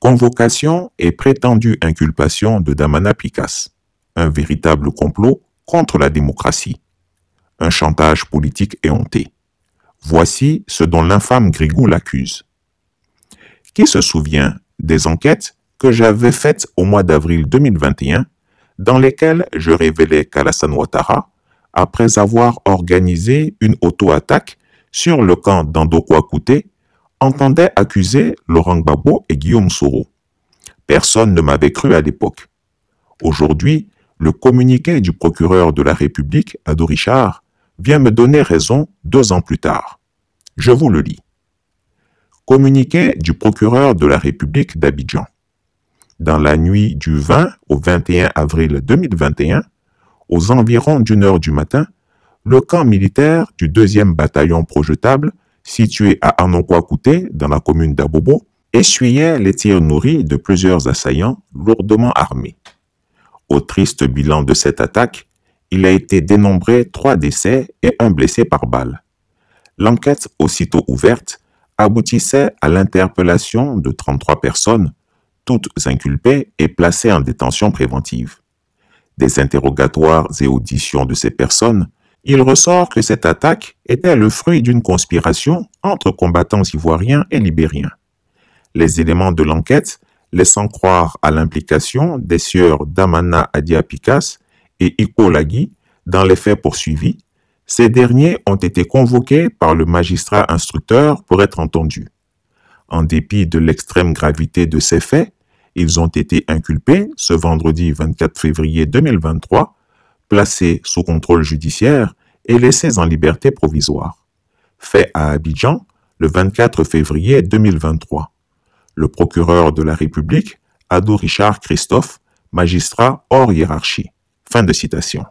Convocation et prétendue inculpation de Damana Picas. Un véritable complot contre la démocratie. Un chantage politique éhonté. Voici ce dont l'infâme Grigou l'accuse. Qui se souvient des enquêtes que j'avais faites au mois d'avril 2021, dans lesquelles je révélais qu'Alassane Ouattara, après avoir organisé une auto-attaque sur le camp d'Andokwa Kouté, entendait accuser Laurent Gbagbo et Guillaume Soro. Personne ne m'avait cru à l'époque. Aujourd'hui, le communiqué du procureur de la République, Ado Richard, vient me donner raison 2 ans plus tard. Je vous le lis. Communiqué du procureur de la République d'Abidjan. Dans la nuit du 20 au 21 avril 2021, aux environs d'1h du matin, le camp militaire du 2e bataillon projetable, situé à Andokwa Kouté, dans la commune d'Abobo, essuyait les tirs nourris de plusieurs assaillants lourdement armés. Au triste bilan de cette attaque, il a été dénombré 3 décès et 1 blessé par balle. L'enquête, aussitôt ouverte, aboutissait à l'interpellation de 33 personnes, toutes inculpées et placées en détention préventive. Des interrogatoires et auditions de ces personnes, il ressort que cette attaque était le fruit d'une conspiration entre combattants ivoiriens et libériens. Les éléments de l'enquête laissant croire à l'implication des sieurs Damana Adia Picas et Iko Lagui dans les faits poursuivis, ces derniers ont été convoqués par le magistrat instructeur pour être entendus. En dépit de l'extrême gravité de ces faits, ils ont été inculpés ce vendredi 24 février 2023, placés sous contrôle judiciaire et laissés en liberté provisoire. Fait à Abidjan le 24 février 2023. Le procureur de la République, Ado Richard Christophe, magistrat hors hiérarchie. Fin de citation.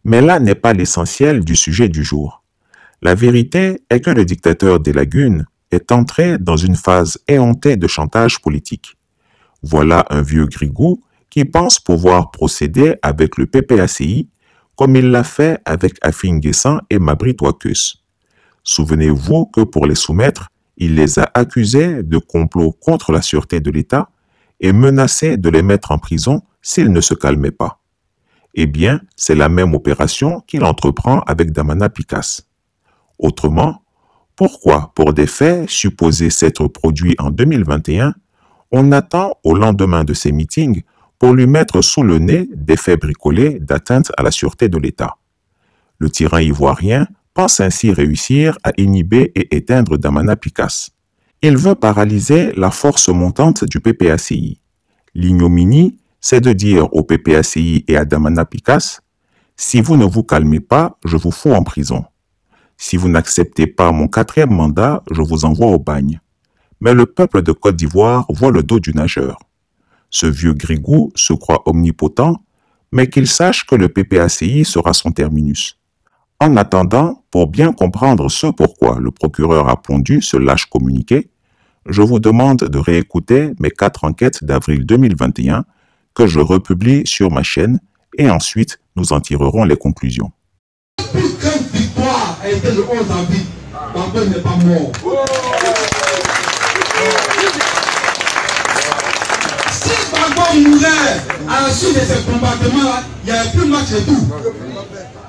Mais là n'est pas l'essentiel du sujet du jour. La vérité est que le dictateur des lagunes est entré dans une phase éhontée de chantage politique. Voilà un vieux grigou qui pense pouvoir procéder avec le PPACI comme il l'a fait avec Afin Guessan et Mabrit Ouakus. Souvenez-vous que pour les soumettre, il les a accusés de complot contre la sûreté de l'État et menacé de les mettre en prison s'ils ne se calmaient pas. Eh bien, c'est la même opération qu'il entreprend avec Damana Picas. Autrement, pourquoi, pour des faits supposés s'être produits en 2021, on attend au lendemain de ces meetings pour lui mettre sous le nez des faits bricolés d'atteinte à la sûreté de l'État? Le tyran ivoirien pense ainsi réussir à inhiber et éteindre Damana Picas. Il veut paralyser la force montante du PPACI. L'ignominie, c'est de dire au PPACI et à Damana Picas, « Si vous ne vous calmez pas, je vous fous en prison. Si vous n'acceptez pas mon 4e mandat, je vous envoie au bagne. » Mais le peuple de Côte d'Ivoire voit le dos du nageur. Ce vieux grigou se croit omnipotent, mais qu'il sache que le PPACI sera son terminus. En attendant, pour bien comprendre ce pourquoi le procureur a pondu ce lâche communiqué, je vous demande de réécouter mes 4 enquêtes d'avril 2021 que je republie sur ma chaîne et ensuite nous en tirerons les conclusions. Plus qu'une victoire a été le 11 avril, Gbagbo n'est pas mort. Si Gbagbo mourait à la suite de ces combattements-là, il n'y avait plus de match et tout.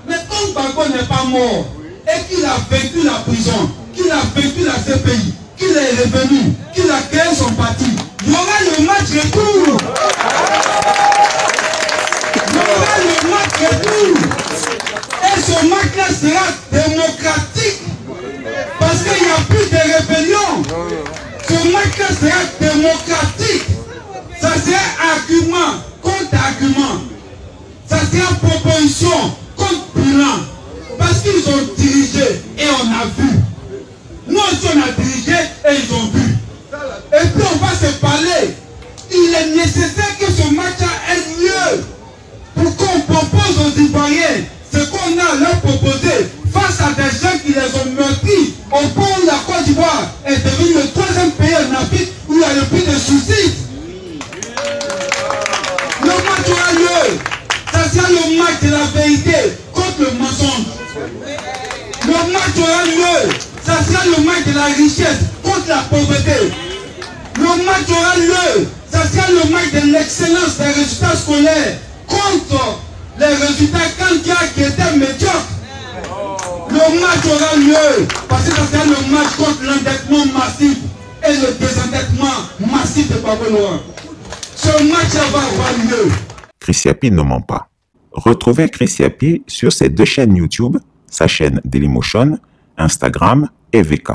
Mais comme Gbagbo n'est pas mort et qu'il a vaincu la prison, qu'il a vaincu la CPI, qu'il est revenu, qu'il a créé son parti, il y aura le match retour. Il y aura le match retour. Et ce match-là sera démocratique. Parce qu'il n'y a plus de rébellion. Ce match-là sera démocratique. Ça sera argument contre argument. Ça sera proposition contre bilan. Parce qu'ils ont dirigé et on a vu. Nous aussi on a dirigé et ils ont vu. Et puis on va se parler. Il est nécessaire que ce match ait lieu pour qu'on propose aux Ivoiriens ce qu'on a à leur proposer face à des gens qui les ont meurtris au point où la Côte d'Ivoire est devenue le 3e pays en Afrique où il y a le plus de suicides. Le match aura lieu. Ça sera le match de la vérité contre le mensonge. Le match aura lieu. Ça sera le match de la richesse contre la pauvreté. Le Le match aura lieu. Ça sera le match de l'excellence des résultats scolaires contre les résultats candidats qui étaient médiocres. Le match aura lieu parce que ça sera le match contre l'endettement massif et le désendettement massif de Babounoa. Ce match va avoir lieu. Chris Yapi ne ment pas. Retrouvez Chris Yapi sur ses deux chaînes YouTube, sa chaîne Dailymotion, Instagram et VK.